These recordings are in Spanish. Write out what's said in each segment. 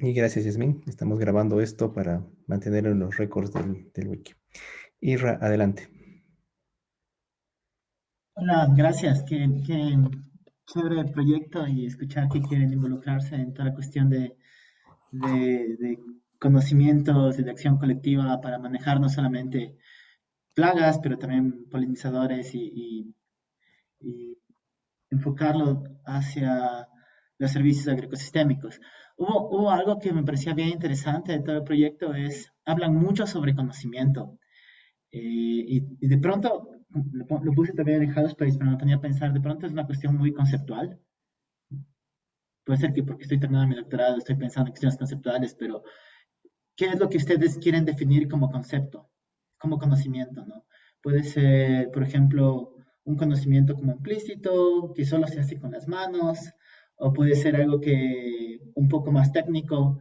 Y gracias, Yasmin. Estamos grabando esto para mantener en los récords del wiki. Irra, adelante. Hola, gracias. Qué chévere el proyecto y escuchar que quieren involucrarse en toda la cuestión de conocimientos y de acción colectiva para manejar no solamente plagas, pero también polinizadores y enfocarlo hacia los servicios agroecosistémicos. Hubo algo que me parecía bien interesante de todo el proyecto, hablan mucho sobre conocimiento. Y de pronto, lo puse también en How Space, pero me ponía a pensar, de pronto es una cuestión muy conceptual. Puede ser que porque estoy terminando mi doctorado estoy pensando en cuestiones conceptuales, pero ¿qué es lo que ustedes quieren definir como concepto, como conocimiento, ¿no? Puede ser, por ejemplo, un conocimiento como implícito, que solo se hace con las manos, o puede ser algo que un poco más técnico,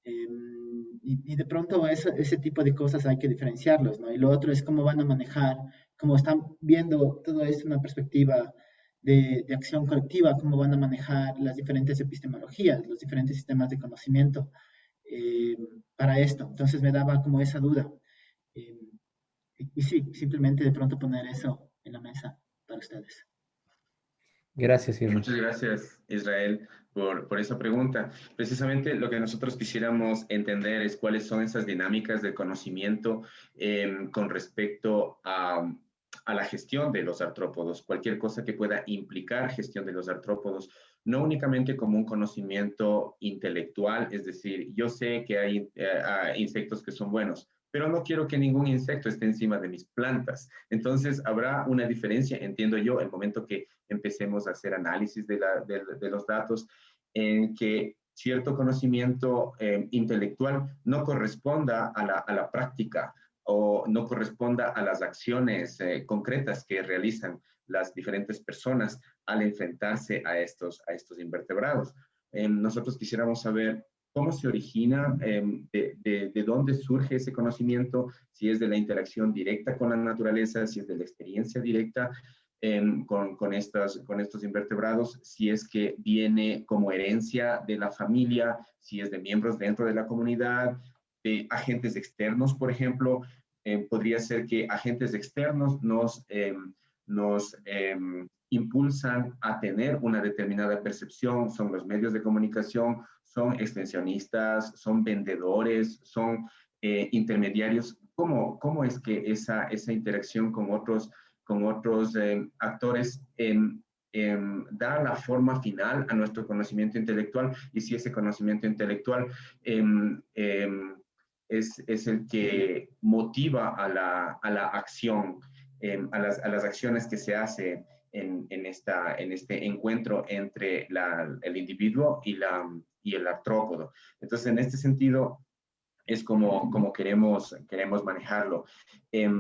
y de pronto ese tipo de cosas hay que diferenciarlos, ¿no? Y lo otro es cómo van a manejar, cómo están viendo todo esto en una perspectiva de acción colectiva, cómo van a manejar las diferentes epistemologías, los diferentes sistemas de conocimiento eh, para esto. Entonces me daba como esa duda. Eh, y sí, simplemente de pronto poner eso en la mesa para ustedes. Gracias, Irra. Muchas gracias, Israel, por esa pregunta. Precisamente lo que nosotros quisiéramos entender es cuáles son esas dinámicas de conocimiento con respecto a la gestión de los artrópodos, cualquier cosa que pueda implicar gestión de los artrópodos, no únicamente como un conocimiento intelectual, es decir, yo sé que hay insectos que son buenos, pero no quiero que ningún insecto esté encima de mis plantas. Entonces, habrá una diferencia, entiendo yo, el momento que empecemos a hacer análisis de los datos, en que cierto conocimiento intelectual no corresponda a la práctica o no corresponda a las acciones concretas que realizan las diferentes personas al enfrentarse a estos invertebrados. Nosotros quisiéramos saber cómo se origina, de dónde surge ese conocimiento, si es de la interacción directa con la naturaleza, si es de la experiencia directa con estos invertebrados, si es que viene como herencia de la familia, si es de miembros dentro de la comunidad, de agentes externos, por ejemplo. Podría ser que agentes externos nos impulsan a tener una determinada percepción, son los medios de comunicación, son extensionistas, son vendedores, son intermediarios. ¿Cómo es que esa interacción con otros actores da la forma final a nuestro conocimiento intelectual? Y si ese conocimiento intelectual es el que motiva a la acción, a las acciones que se hacen en este encuentro entre el individuo y el artrópodo. Entonces, en este sentido, es como queremos manejarlo.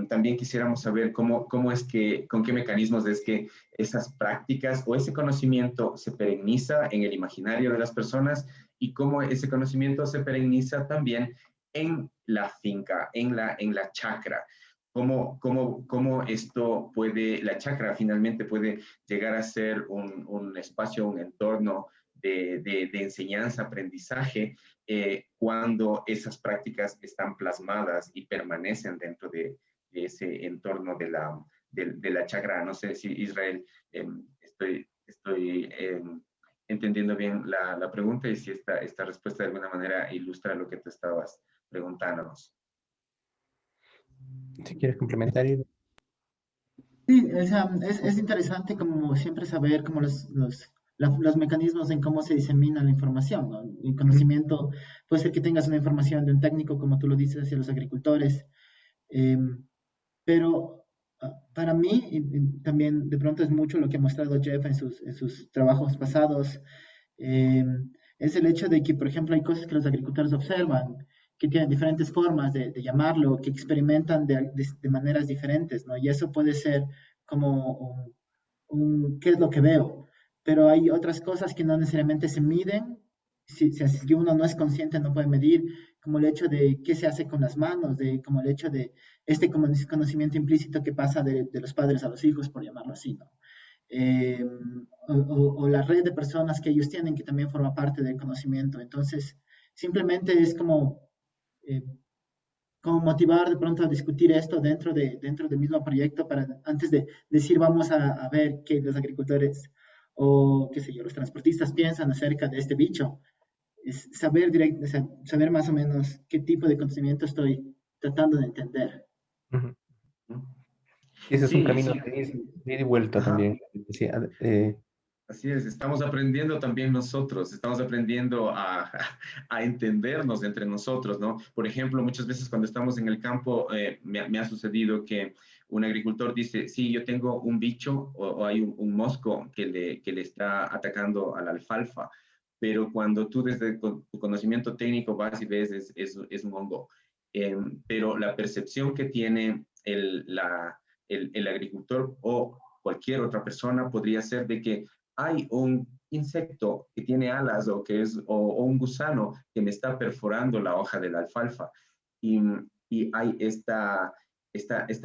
También quisiéramos saber cómo es que, con qué mecanismos es que esas prácticas o ese conocimiento se pereniza en el imaginario de las personas y cómo ese conocimiento se pereniza también en la finca, en la chacra. Cómo esto puede, la chacra finalmente puede llegar a ser un espacio, un entorno de enseñanza, aprendizaje, cuando esas prácticas están plasmadas y permanecen dentro de ese entorno de la chacra. No sé si Israel, estoy entendiendo bien la pregunta y si esta respuesta de alguna manera ilustra lo que tú estabas preguntándonos. Si quieres complementar, Irra. Sí, o sea, es interesante como siempre saber cómo los mecanismos en cómo se disemina la información, ¿no? El conocimiento, puede ser que tengas una información de un técnico, como tú lo dices, hacia los agricultores, eh, pero para mí, y también de pronto es mucho lo que ha mostrado Jeff en sus trabajos pasados, eh, es el hecho de que, por ejemplo, hay cosas que los agricultores observan, que tienen diferentes formas de llamarlo, que experimentan de maneras diferentes, ¿no? Y eso puede ser como qué es lo que veo, pero hay otras cosas que no necesariamente se miden, si uno no es consciente no puede medir, como el hecho de qué se hace con las manos, como el hecho de este conocimiento implícito que pasa de los padres a los hijos, por llamarlo así, ¿no? Eh, o la red de personas que ellos tienen, que también forma parte del conocimiento. Entonces, Simplemente es eh, como motivar de pronto a discutir esto dentro del mismo proyecto para antes de decir vamos a ver qué los agricultores o qué sé yo, los transportistas piensan acerca de este bicho. Es saber o sea, saber más o menos qué tipo de conocimiento estoy tratando de entender. Ujú. ¿no? Ese es un Sí, camino sí, de ida y vuelta ajá. también. Sí, Así es, estamos aprendiendo también nosotros, estamos aprendiendo a entendernos entre nosotros, ¿no? Por ejemplo, muchas veces cuando estamos en el campo, me ha sucedido que un agricultor dice, sí, yo tengo un bicho o hay un mosco que le está atacando a la alfalfa, pero cuando tú desde tu conocimiento técnico vas y ves, es un hongo. Pero la percepción que tiene el agricultor o cualquier otra persona podría ser de que hay un insecto que tiene alas o un gusano que me está perforando la hoja de la alfalfa. Y, y hay esta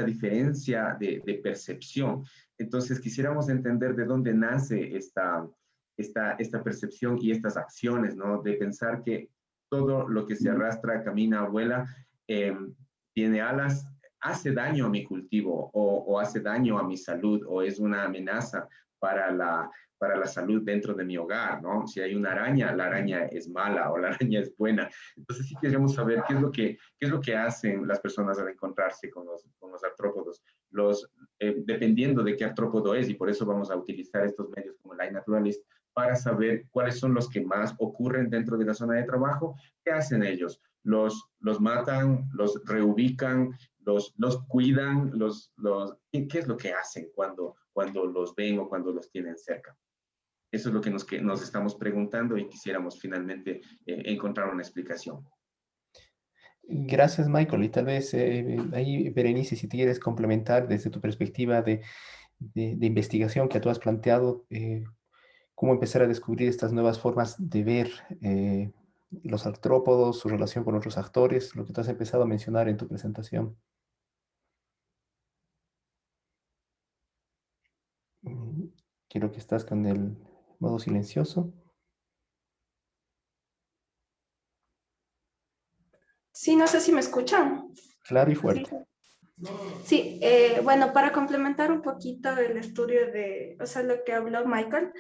diferencia de percepción. Entonces, quisiéramos entender de dónde nace esta percepción y estas acciones, ¿no? De pensar que todo lo que se arrastra, camina, vuela, eh, tiene alas, hace daño a mi cultivo o hace daño a mi salud o es una amenaza para la salud dentro de mi hogar, ¿no? Si hay una araña, la araña es mala o la araña es buena. Entonces sí queremos saber qué es lo que hacen las personas al encontrarse con los artrópodos. Dependiendo de qué artrópodo es, y por eso vamos a utilizar estos medios como el iNaturalist para saber cuáles son los que más ocurren dentro de la zona de trabajo. ¿Qué hacen ellos? Los matan, los reubican, los cuidan, ¿qué es lo que hacen cuando los ven o cuando los tienen cerca? Eso es lo que nos estamos preguntando y quisiéramos finalmente encontrar una explicación. gracias, Michael. Y tal vez ahí, Berenice, si te quieres complementar desde tu perspectiva de investigación que tú has planteado, cómo empezar a descubrir estas nuevas formas de ver los artrópodos, su relación con otros actores, lo que tú has empezado a mencionar en tu presentación. Mm, Quiero que estás con el modo silencioso, Sí, no sé si me escuchan. claro y Sí, fuerte. sí, bueno, para complementar un poquito el estudio o sea, lo que habló Michael,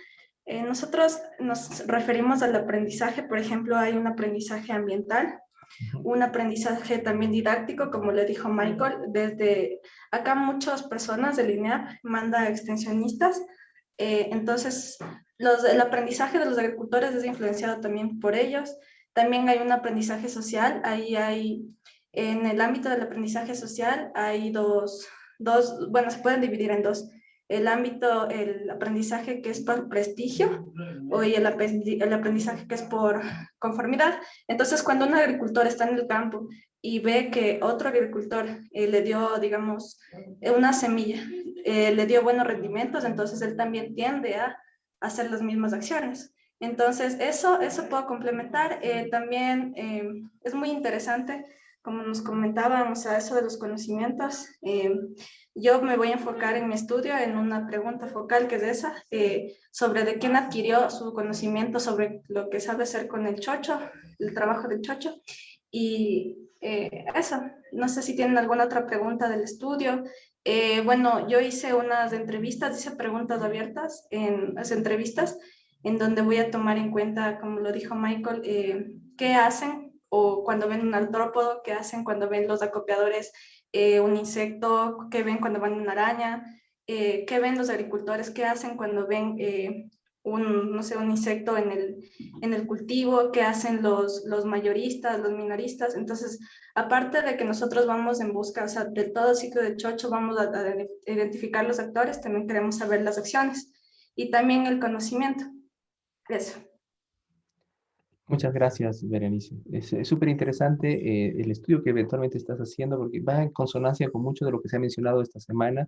nosotros nos referimos al aprendizaje, por ejemplo, hay un aprendizaje ambiental, Ujú. un aprendizaje también didáctico, como le dijo Michael, desde acá muchas personas del INEAP manda extensionistas, entonces el aprendizaje de los agricultores es influenciado también por ellos. También hay un aprendizaje social, en el ámbito del aprendizaje social hay bueno, se pueden dividir en dos. El aprendizaje que es por prestigio y el aprendizaje que es por conformidad. Entonces, cuando un agricultor está en el campo y ve que otro agricultor le dio, digamos, una semilla, le dio buenos rendimientos, entonces él también tiende a hacer las mismas acciones. Entonces, eso puedo complementar. También es muy interesante, como nos comentábamos, a eso de los conocimientos. Yo me voy a enfocar en mi estudio en una pregunta focal que es esa, sobre de quién adquirió su conocimiento sobre lo que sabe hacer con el chocho, el trabajo del chocho. Y eso, no sé si tienen alguna otra pregunta del estudio. Bueno, yo hice unas entrevistas, hice preguntas abiertas en las entrevistas, en donde voy a tomar en cuenta, como lo dijo Michael, qué hacen o cuando ven un artrópodo, qué hacen cuando ven los acopiadores, un insecto, qué ven cuando ven una araña, qué ven los agricultores, qué hacen cuando ven no sé, un insecto en el cultivo, qué hacen los mayoristas, los minoristas. Entonces, aparte de que nosotros vamos en busca, o sea, de todo el ciclo de chocho, vamos a identificar los actores, también queremos saber las acciones y también el conocimiento. Eso. Muchas gracias, Berenice. Es súper interesante el estudio que eventualmente estás haciendo porque va en consonancia con mucho de lo que se ha mencionado esta semana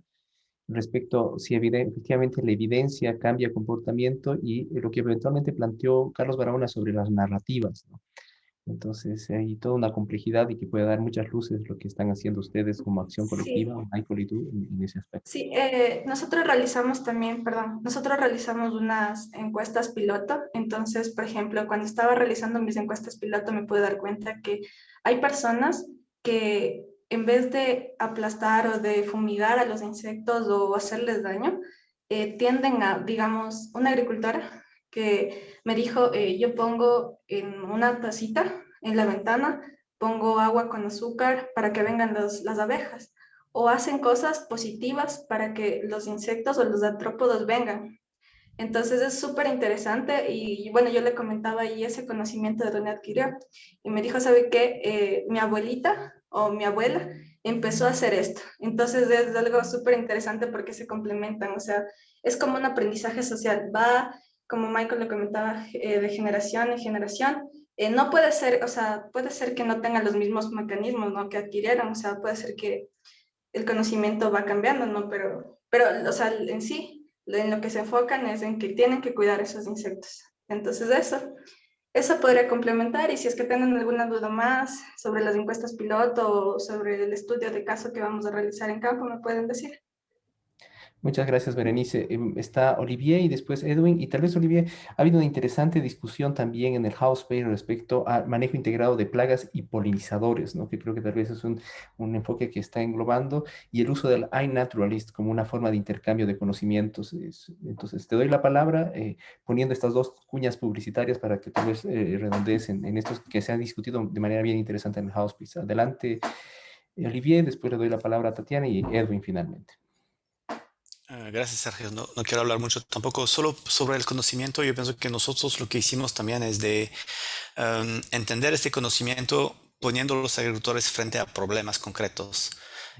respecto si efectivamente la evidencia cambia comportamiento y lo que eventualmente planteó Carlos Barahona sobre las narrativas, ¿no? Entonces hay toda una complejidad y que puede dar muchas luces lo que están haciendo ustedes como acción Sí, colectiva, Michael y tú, en ese aspecto. sí, nosotros realizamos también, perdón, nosotros realizamos unas encuestas piloto. Entonces, por ejemplo, cuando estaba realizando mis encuestas piloto me pude dar cuenta que hay personas que en vez de aplastar o de fumigar a los insectos o hacerles daño, tienden a, digamos, una agricultora que me dijo, yo pongo en una tacita en la ventana, pongo agua con azúcar para que vengan las abejas, o hacen cosas positivas para que los insectos o los artrópodos vengan. Entonces es súper interesante y bueno, yo le comentaba ahí ese conocimiento de dónde adquirió y me dijo, ¿sabe qué? Mi abuelita o mi abuela empezó a hacer esto. Entonces es algo súper interesante porque se complementan, o sea, es como un aprendizaje social, va, como Michael lo comentaba, de generación en generación. No puede ser, o sea, puede ser que no tengan los mismos mecanismos, ¿no?, que adquirieron, o sea, puede ser que el conocimiento va cambiando, ¿no? Pero, o sea, en sí, en lo que se enfocan es en que tienen que cuidar esos insectos. Entonces, eso podría complementar. Y si es que tienen alguna duda más sobre las encuestas piloto o sobre el estudio de caso que vamos a realizar en campo, me pueden decir. Muchas gracias, Berenice. Está Olivier y después Edwin. Y tal vez, Olivier, ha habido una interesante discusión también en el House Paper respecto al manejo integrado de plagas y polinizadores, ¿no? Que creo que tal vez es un enfoque que está englobando, y el uso del iNaturalist como una forma de intercambio de conocimientos. Entonces, te doy la palabra poniendo estas dos cuñas publicitarias para que tal vez redondees en estos que se han discutido de manera bien interesante en el House Paper. Adelante, Olivier. Después le doy la palabra a Tatiana y Edwin finalmente. Gracias, Sergio. No quiero hablar mucho tampoco, solo sobre el conocimiento. Yo pienso que nosotros lo que hicimos también es de entender este conocimiento poniendo a los agricultores frente a problemas concretos.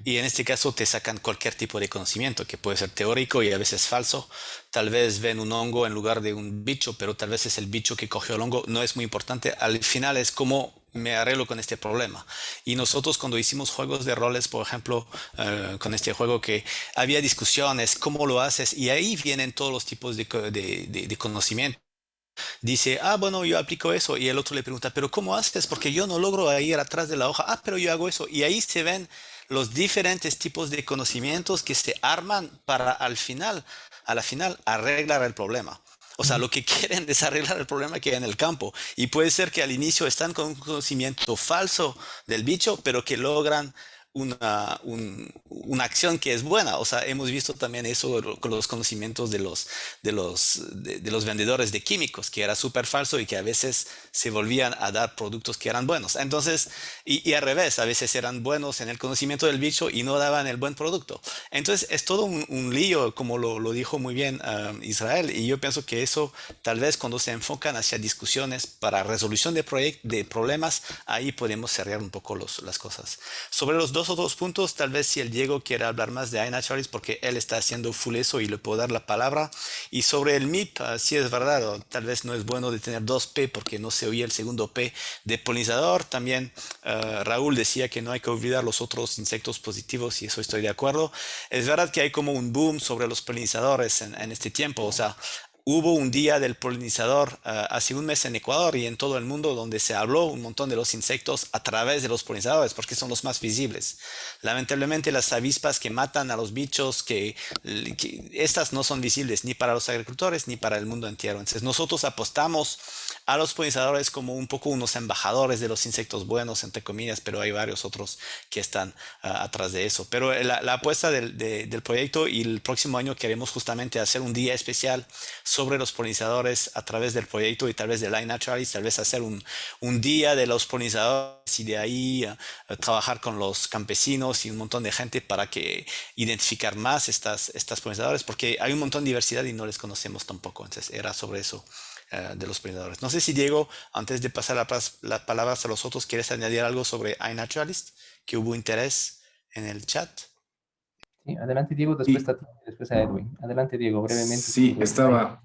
Y en este caso te sacan cualquier tipo de conocimiento, que puede ser teórico y a veces falso. Tal vez ven un hongo en lugar de un bicho, pero tal vez es el bicho que cogió el hongo. No es muy importante. Al final es cómo me arreglo con este problema. Y nosotros cuando hicimos juegos de roles, por ejemplo, con este juego que había discusiones, cómo lo haces, y ahí vienen todos los tipos de conocimiento. Dice, bueno, yo aplico eso. Y el otro le pregunta, pero ¿cómo haces? Porque yo no logro ir atrás de la hoja. Pero yo hago eso. Y ahí se ven los diferentes tipos de conocimientos que se arman para a la final, arreglar el problema. O sea, lo que quieren es arreglar el problema que hay en el campo. Y puede ser que al inicio están con un conocimiento falso del bicho, pero que logran una acción que es buena. O sea, hemos visto también eso con los conocimientos de los vendedores de químicos, que era súper falso y que a veces se volvían a dar productos que eran buenos. Entonces, y al revés, a veces eran buenos en el conocimiento del bicho y no daban el buen producto. Entonces, es todo un lío, como lo dijo muy bien Israel, y yo pienso que eso, tal vez cuando se enfocan hacia discusiones para resolución de problemas, ahí podemos cerrar un poco las cosas. Sobre los dos otros puntos, tal vez si el Diego quiere hablar más de iNaturalist, porque él está haciendo full eso y le puedo dar la palabra. Y sobre el MIP, sí es verdad, o tal vez no es bueno de tener dos P porque no se oía el segundo P de polinizador. También Raúl decía que no hay que olvidar los otros insectos positivos, y eso estoy de acuerdo. Es verdad que hay como un boom sobre los polinizadores en este tiempo. O sea, hubo un día del polinizador hace un mes en Ecuador y en todo el mundo, donde se habló un montón de los insectos a través de los polinizadores, porque son los más visibles. Lamentablemente, las avispas que matan a los bichos, que estas no son visibles ni para los agricultores ni para el mundo entero. Entonces nosotros apostamos a los polinizadores como un poco unos embajadores de los insectos buenos, entre comillas, pero hay varios otros que están atrás de eso. Pero la apuesta del proyecto, y el próximo año queremos justamente hacer un día especial sobre los polinizadores a través del proyecto, y tal vez de iNaturalist, tal vez hacer un día de los polinizadores, y de ahí trabajar con los campesinos y un montón de gente para que identificar más estas polinizadores, porque hay un montón de diversidad y no les conocemos tampoco. Entonces era sobre eso de los polinizadores. No sé si Diego, antes de pasar las palabras a los otros, ¿quieres añadir algo sobre iNaturalist? Que hubo interés en el chat. Sí, adelante, Diego, después Sí, Tatiana, después a Edwin. Adelante, Diego, brevemente. sí, estaba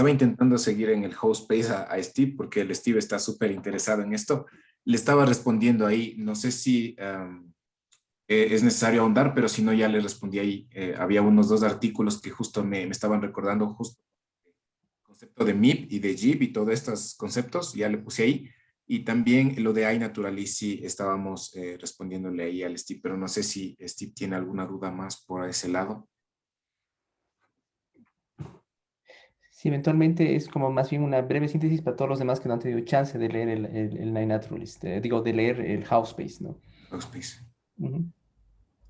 intentando seguir en el host space a Steve, porque el Steve está súper interesado en esto. Le estaba respondiendo ahí, no sé si es necesario ahondar, pero si no, ya le respondí ahí. Había unos dos artículos que justo me estaban recordando justo el concepto de MIP y de JIB y todos estos conceptos, ya le puse ahí. Y también lo de iNaturalist, estábamos respondiéndole ahí al Steve, pero no sé si Steve tiene alguna duda más por ese lado. Sí, eventualmente es como más bien una breve síntesis para todos los demás que no han tenido chance de leer el Nine Naturalist, digo, de leer el House Space, ¿no? Workspace. Ujú.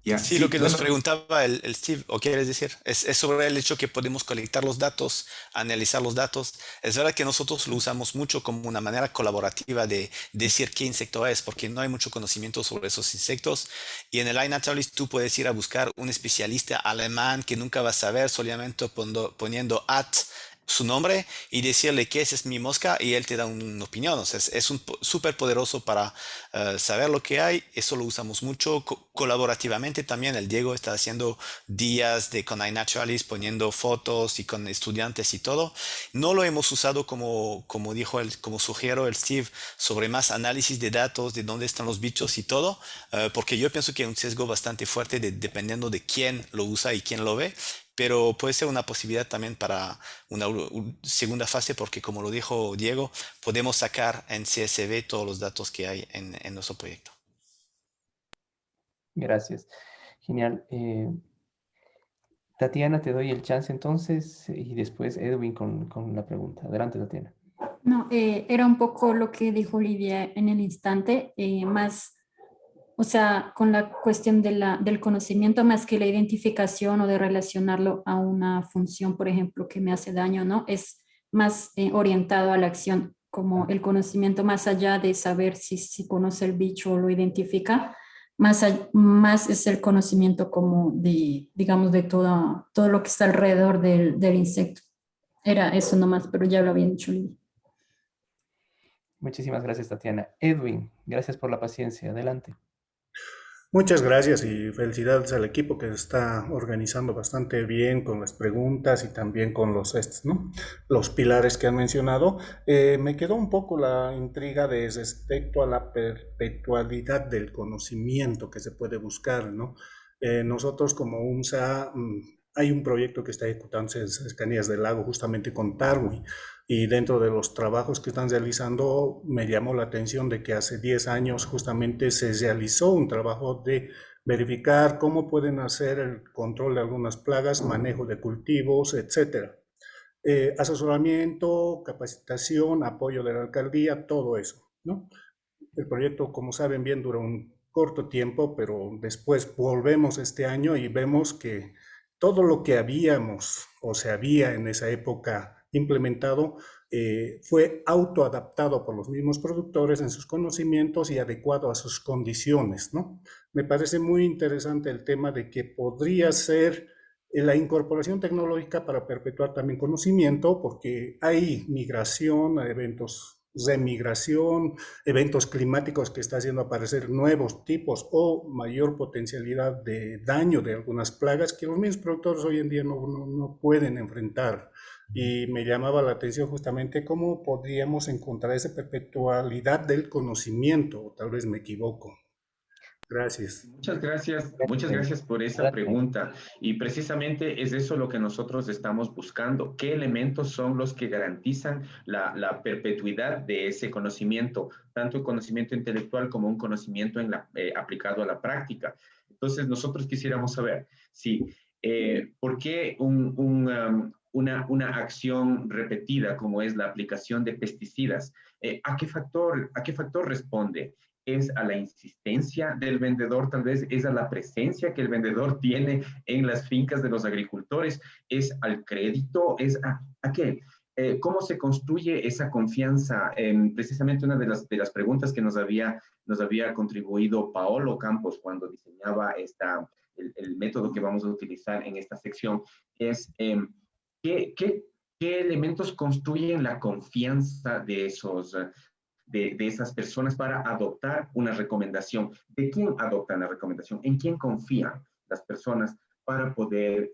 Ya, Sí, lo sí, que nos bueno, preguntaba el Steve, o quieres decir, es sobre el hecho que podemos colectar los datos, analizar los datos. Es verdad que nosotros lo usamos mucho como una manera colaborativa de decir qué insecto es, porque no hay mucho conocimiento sobre esos insectos. Y en el iNaturalist tú puedes ir a buscar un especialista alemán que nunca vas a ver solamente poniendo at su nombre y decirle que esa es mi mosca y él te da una opinión. O sea, es súper poderoso para saber lo que hay. Eso lo usamos mucho colaborativamente también. El Diego está haciendo días de con iNaturalist, poniendo fotos y con estudiantes y todo. No lo hemos usado como dijo como sugiero el Steve, sobre más análisis de datos, de dónde están los bichos y todo, porque yo pienso que hay un sesgo bastante fuerte dependiendo de quién lo usa y quién lo ve. Pero puede ser una posibilidad también para una segunda fase, porque como lo dijo Diego, podemos sacar en CSV todos los datos que hay en nuestro proyecto. Gracias. Genial. Tatiana, te doy el chance entonces y después Edwin con la pregunta. Adelante, Tatiana. No, era un poco lo que dijo Olivia en el instante, más, o sea, con la cuestión del conocimiento más que la identificación o de relacionarlo a una función, por ejemplo, que me hace daño, ¿no? Es más orientado a la acción, como el conocimiento más allá de saber si conoce el bicho o lo identifica, más es el conocimiento como de, digamos, de todo lo que está alrededor del insecto. Era eso nomás, pero ya lo había dicho Olivia. Muchísimas gracias, Tatiana. Edwin, gracias por la paciencia. Adelante. Muchas gracias y felicidades al equipo que está organizando bastante bien con las preguntas y también con los, ¿no? Los pilares que han mencionado. Me quedó un poco la intriga de respecto a la perpetualidad del conocimiento que se puede buscar, ¿no? Nosotros como UNSA hay un proyecto que está ejecutándose en cercanías del lago justamente con Tarwi. Y dentro de los trabajos que están realizando, me llamó la atención de que hace 10 años justamente se realizó un trabajo de verificar cómo pueden hacer el control de algunas plagas, manejo de cultivos, etcétera. Asesoramiento, capacitación, apoyo de la alcaldía, todo eso, ¿no? El proyecto, como saben bien, dura un corto tiempo, pero después volvemos este año y vemos que todo lo que habíamos o se había en esa época implementado fue autoadaptado por los mismos productores en sus conocimientos y adecuado a sus condiciones, ¿no? Me parece muy interesante el tema de que podría ser la incorporación tecnológica para perpetuar también conocimiento, porque hay migración, eventos de migración, eventos climáticos que está haciendo aparecer nuevos tipos o mayor potencialidad de daño de algunas plagas que los mismos productores hoy en día no pueden enfrentar. Y me llamaba la atención justamente cómo podríamos encontrar esa perpetualidad del conocimiento, o tal vez me equivoco. Gracias. Muchas gracias por esa Adelante. pregunta. Y precisamente es eso lo que nosotros estamos buscando. ¿Qué elementos son los que garantizan la perpetuidad de ese conocimiento, tanto el conocimiento intelectual como un conocimiento aplicado a la práctica? Entonces, nosotros quisiéramos saber si, ¿por qué una acción repetida como es la aplicación de pesticidas, ¿a qué factor responde? ¿Es a la insistencia del vendedor, tal vez es a la presencia que el vendedor tiene en las fincas de los agricultores, es al crédito, es a qué? ¿Cómo se construye esa confianza? Precisamente una de las preguntas que nos había contribuido Paolo Campos cuando diseñaba el método que vamos a utilizar en esta sección es ¿qué elementos construyen la confianza de esas personas para adoptar una recomendación? ¿De quién adoptan la recomendación? ¿En quién confían las personas para poder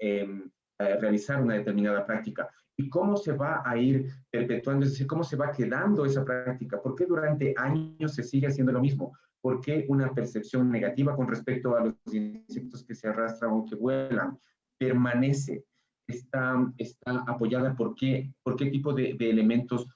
realizar una determinada práctica? ¿Y cómo se va a ir perpetuando? Es decir, ¿cómo se va quedando esa práctica? ¿Por qué durante años se sigue haciendo lo mismo? ¿Por qué una percepción negativa con respecto a los insectos que se arrastran o que vuelan permanece? Está apoyada por qué tipo de elementos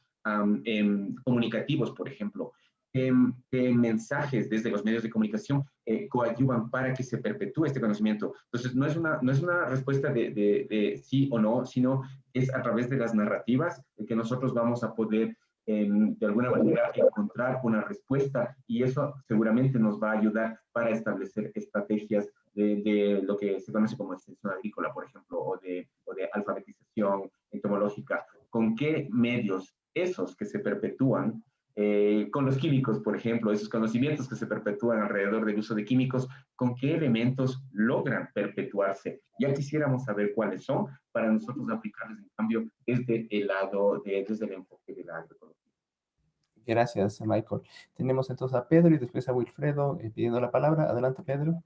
comunicativos, por ejemplo. qué mensajes desde los medios de comunicación coadyuvan para que se perpetúe este conocimiento. Entonces, no es una respuesta de sí o no, sino es a través de las narrativas que nosotros vamos a poder de alguna manera encontrar una respuesta, y eso seguramente nos va a ayudar para establecer estrategias de lo que se conoce como extensión agrícola, por ejemplo, o de alfabetización entomológica. ¿Con qué medios esos que se perpetúan con los químicos, por ejemplo, esos conocimientos que se perpetúan alrededor del uso de químicos, con qué elementos logran perpetuarse? Ya quisiéramos saber cuáles son para nosotros aplicarlos, en cambio, desde el lado, desde el enfoque de la agroecología. Gracias, Michael. Tenemos entonces a Pedro y después a Wilfredo pidiendo la palabra. Adelante, Pedro.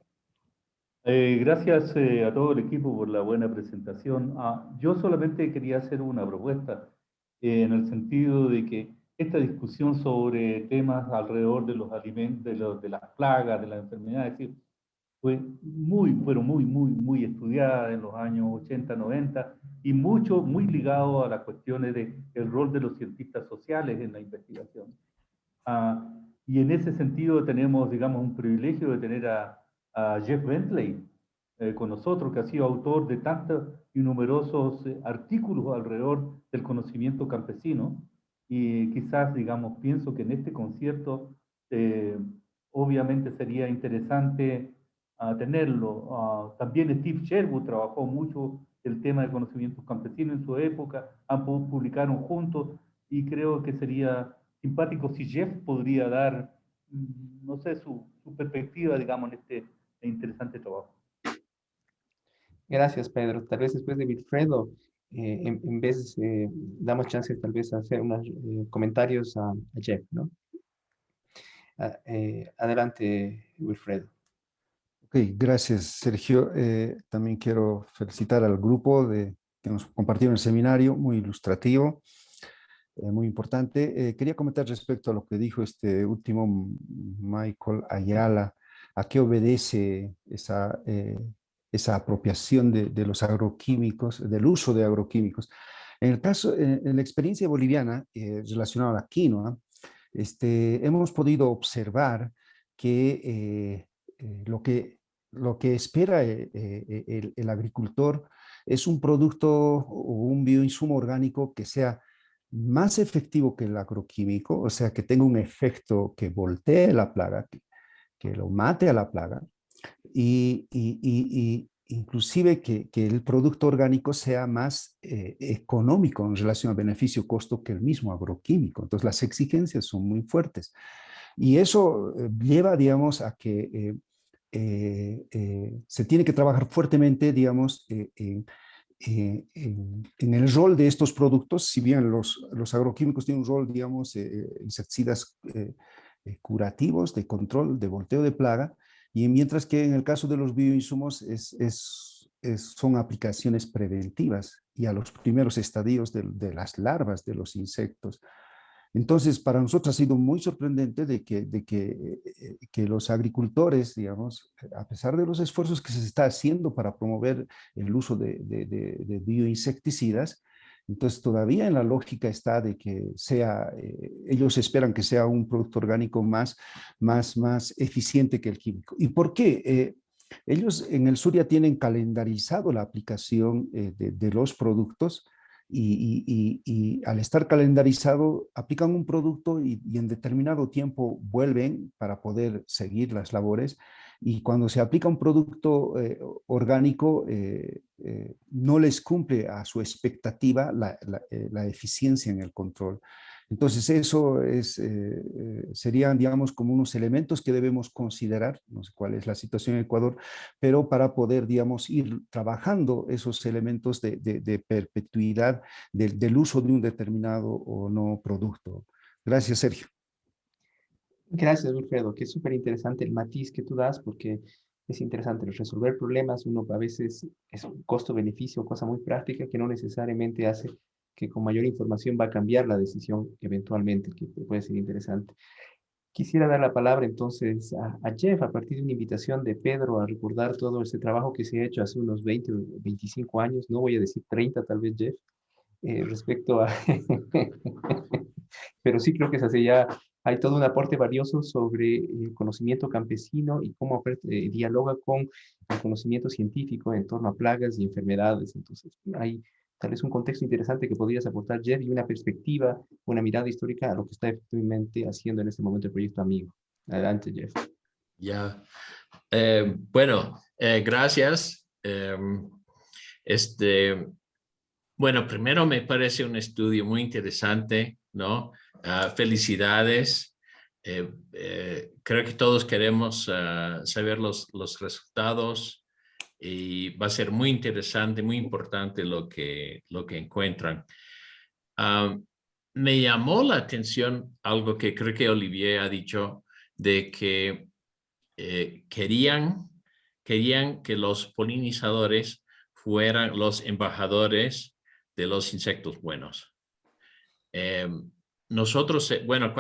Gracias a todo el equipo por la buena presentación. Yo solamente quería hacer una propuesta en el sentido de que esta discusión sobre temas alrededor de los alimentos, de las plagas, de las enfermedades, fueron muy estudiada en los años 80, 90 y muy ligado a las cuestiones del rol de los cientistas sociales en la investigación. Y en ese sentido tenemos, digamos, un privilegio de tener a Jeff Bentley con nosotros, que ha sido autor de tantos y numerosos artículos alrededor del conocimiento campesino, y quizás, digamos, pienso que en este concierto obviamente sería interesante tenerlo. También Steve Sherwood trabajó mucho el tema de conocimientos campesinos en su época, publicaron juntos, y creo que sería simpático si Jeff podría dar, no sé, su perspectiva, digamos, en este interesante trabajo. Gracias, Pedro. Tal vez después de Wilfredo, en vez, damos chance tal vez a hacer unos comentarios a Jeff, ¿no? Adelante, Wilfredo. Ok, gracias, Sergio. También quiero felicitar al grupo que nos compartieron el seminario, muy ilustrativo, muy importante. Quería comentar respecto a lo que dijo este último Michael Ayala, a qué obedece esa apropiación de los agroquímicos, del uso de agroquímicos. En el caso, en la experiencia boliviana relacionada a la quinoa, hemos podido observar que lo que espera el agricultor es un producto o un bioinsumo orgánico que sea más efectivo que el agroquímico, o sea, que tenga un efecto que voltee la plaga, que lo mate a la plaga, y inclusive que el producto orgánico sea más económico en relación al beneficio-costo que el mismo agroquímico. Entonces, las exigencias son muy fuertes. Y eso lleva, digamos, a que se tiene que trabajar fuertemente, digamos, en el rol de estos productos. Si bien los agroquímicos tienen un rol, digamos, insecticidas curativos, de control, de volteo de plaga, y mientras que en el caso de los bioinsumos son aplicaciones preventivas y a los primeros estadios de las larvas de los insectos. Entonces, para nosotros ha sido muy sorprendente de que los agricultores, digamos, a pesar de los esfuerzos que se está haciendo para promover el uso de bioinsecticidas, entonces todavía en la lógica está de que ellos esperan que sea un producto orgánico más eficiente que el químico. ¿Y por qué? Ellos en el sur ya tienen calendarizado la aplicación de los productos, y al estar calendarizado aplican un producto y en determinado tiempo vuelven para poder seguir las labores, y cuando se aplica un producto orgánico no les cumple a su expectativa la eficiencia en el control. Entonces eso serían, digamos, como unos elementos que debemos considerar, no sé cuál es la situación en Ecuador, pero para poder, digamos, ir trabajando esos elementos de perpetuidad del uso de un determinado o no producto. Gracias, Sergio. Gracias, Wilfredo, que es súper interesante el matiz que tú das, porque es interesante resolver problemas. Uno a veces es un costo-beneficio, cosa muy práctica que no necesariamente hace que con mayor información va a cambiar la decisión eventualmente, que puede ser interesante. Quisiera dar la palabra entonces a Jeff, a partir de una invitación de Pedro a recordar todo este trabajo que se ha hecho hace unos 20 o 25 años, no voy a decir 30 tal vez, Jeff, respecto a... pero sí creo que es hace ya hay todo un aporte valioso sobre el conocimiento campesino y cómo dialoga con el conocimiento científico en torno a plagas y enfermedades. Entonces, hay tal vez un contexto interesante que podrías aportar, Jeff, y una perspectiva, una mirada histórica a lo que está efectivamente haciendo en este momento el proyecto Amigo. Adelante, Jeff. Ya. Bueno, gracias. Bueno, primero me parece un estudio muy interesante, ¿no? Felicidades. Creo que todos queremos saber los resultados y va a ser muy interesante, muy importante lo que encuentran. Me llamó la atención algo que creo que Olivier ha dicho, de que querían que los polinizadores fueran los embajadores de los insectos buenos. Nosotros, bueno,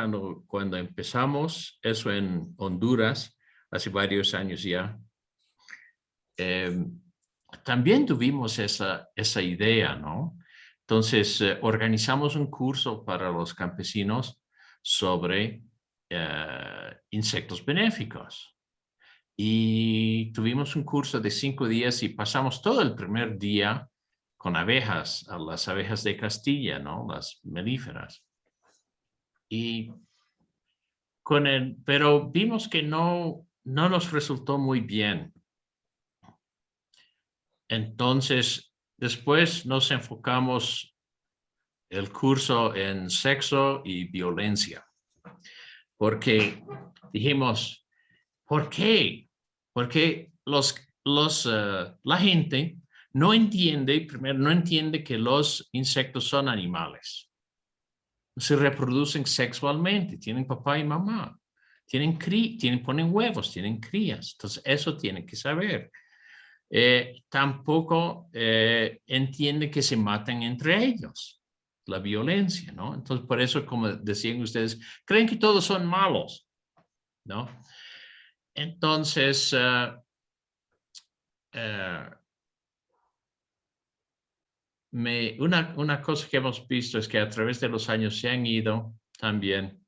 cuando empezamos eso en Honduras, hace varios años ya, también tuvimos esa idea, ¿no? Entonces, organizamos un curso para los campesinos sobre insectos benéficos. Y tuvimos un curso de 5 días y pasamos todo el primer día con abejas, a las abejas de Castilla, ¿no? Las melíferas. Y pero vimos que no nos resultó muy bien. Entonces, después nos enfocamos el curso en sexo y violencia. Porque dijimos, ¿por qué? Porque la gente no entiende, primero, no entiende que los insectos son animales. Se reproducen sexualmente, tienen papá y mamá, ponen huevos, tienen crías. Entonces, eso tienen que saber. Tampoco entiende que se matan entre ellos, la violencia, ¿no? Entonces, por eso, como decían ustedes, creen que todos son malos, ¿no? Entonces, una cosa que hemos visto es que a través de los años se han ido también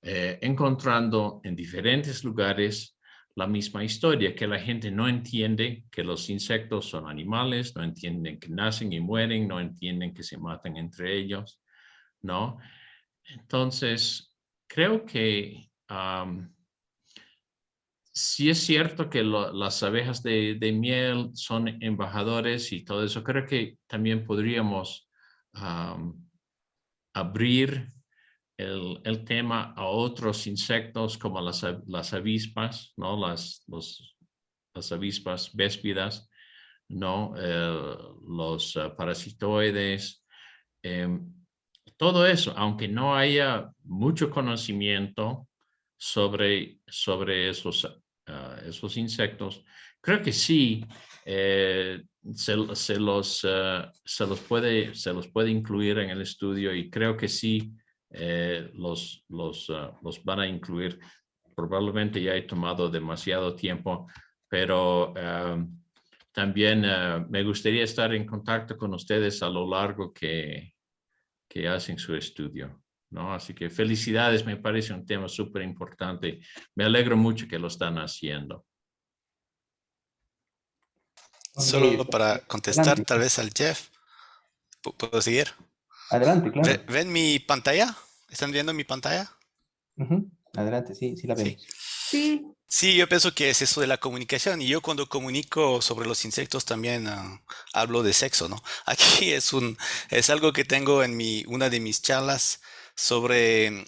encontrando en diferentes lugares la misma historia, que la gente no entiende que los insectos son animales, no entienden que nacen y mueren, no entienden que se matan entre ellos, ¿no? Entonces, creo que sí es cierto que las abejas de miel son embajadores y todo eso. Creo que también podríamos abrir el tema a otros insectos como las avispas, ¿no? Las avispas véspidas, ¿no? Los parasitoides. Todo eso, aunque no haya mucho conocimiento sobre esos insectos, creo que sí se los puede incluir en el estudio y creo que sí los van a incluir. Probablemente ya he tomado demasiado tiempo, pero también me gustaría estar en contacto con ustedes a lo largo que hacen su estudio, ¿no? Así que felicidades, me parece un tema súper importante. Me alegro mucho que lo están haciendo. Solo para contestar Adelante. tal vez al Jeff. ¿Puedo seguir? Adelante, claro. ¿Ven mi pantalla? ¿Están viendo mi pantalla? Adelante, sí, sí la vemos. Sí, Sí, yo pienso que es eso de la comunicación y yo cuando comunico sobre los insectos también hablo de sexo, ¿no? Aquí es algo que tengo en una de mis charlas sobre.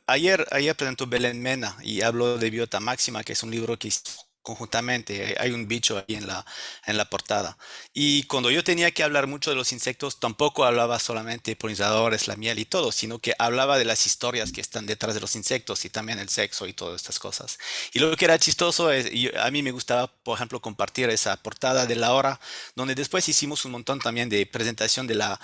Ayer presentó Belén Mena y hablo de Biota Máxima, que es un libro que hizo conjuntamente. Hay un bicho ahí en la portada. Y cuando yo tenía que hablar mucho de los insectos, tampoco hablaba solamente de polinizadores, la miel y todo, sino que hablaba de las historias que están detrás de los insectos y también el sexo y todas estas cosas. Y lo que era chistoso es, a mí me gustaba, por ejemplo, compartir esa portada de La Hora, donde después hicimos un montón también de presentación de la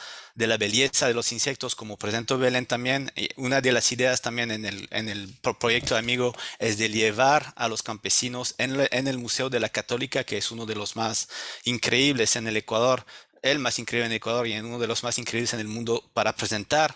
belleza de los insectos, como presentó Belén también. Una de las ideas también en el proyecto de Amigo es de llevar a los campesinos en el Museo de la Católica, que es uno de los más increíbles en el Ecuador, el más increíble en el Ecuador y uno de los más increíbles en el mundo, para presentar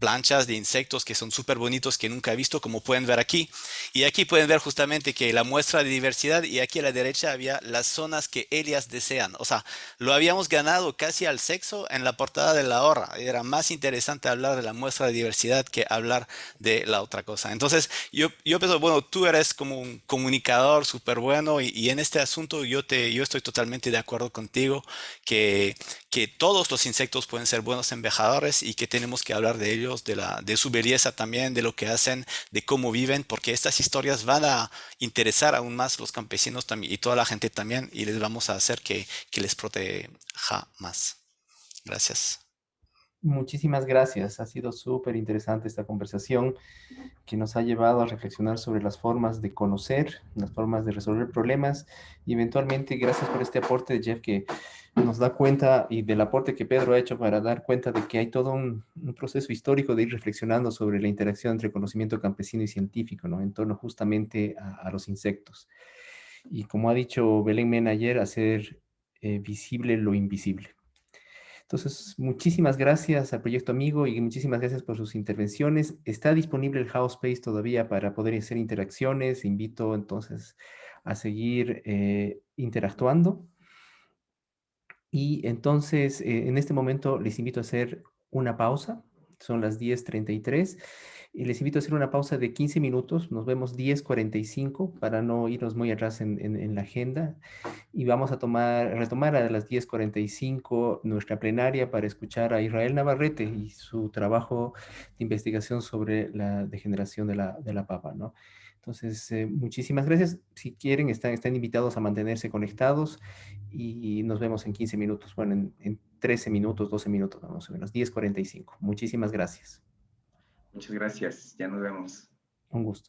planchas de insectos que son súper bonitos que nunca he visto, como pueden ver aquí. Y aquí pueden ver justamente que la muestra de diversidad, y aquí a la derecha había las zonas que ellas desean. O sea, lo habíamos ganado casi al sexo en la portada de la hora. Era más interesante hablar de la muestra de diversidad que hablar de la otra cosa. Entonces, yo pienso, bueno, tú eres como un comunicador súper bueno y en este asunto yo estoy totalmente de acuerdo contigo que todos los insectos pueden ser buenos embajadores y que tenemos que hablar de ellos, de su belleza también, de lo que hacen, de cómo viven, porque estas historias van a interesar aún más a los campesinos también y toda la gente también y les vamos a hacer que les proteja más. Gracias. Muchísimas gracias. Ha sido súper interesante esta conversación que nos ha llevado a reflexionar sobre las formas de conocer, las formas de resolver problemas y eventualmente gracias por este aporte de Jeff que nos da cuenta y del aporte que Pedro ha hecho para dar cuenta de que hay todo un proceso histórico de ir reflexionando sobre la interacción entre conocimiento campesino y científico, ¿no? En torno justamente a los insectos. Y como ha dicho Belén Mena ayer, hacer visible lo invisible. Entonces, muchísimas gracias al Proyecto Amigo y muchísimas gracias por sus intervenciones. Está disponible el House Space todavía para poder hacer interacciones. Invito entonces a seguir interactuando. Y entonces, en este momento les invito a hacer una pausa. Son las 10:33. Y les invito a hacer una pausa de 15 minutos. Nos vemos 10:45 para no irnos muy atrás en la agenda. Y vamos a retomar a las 10:45 nuestra plenaria para escuchar a Israel Navarrete y su trabajo de investigación sobre la degeneración de la papa, ¿no? Entonces, muchísimas gracias. Si quieren, están invitados a mantenerse conectados y nos vemos en 15 minutos. Bueno, en 13 minutos, 12 minutos, más o menos, 10:45. Muchísimas gracias. Muchas gracias. Ya nos vemos. Un gusto.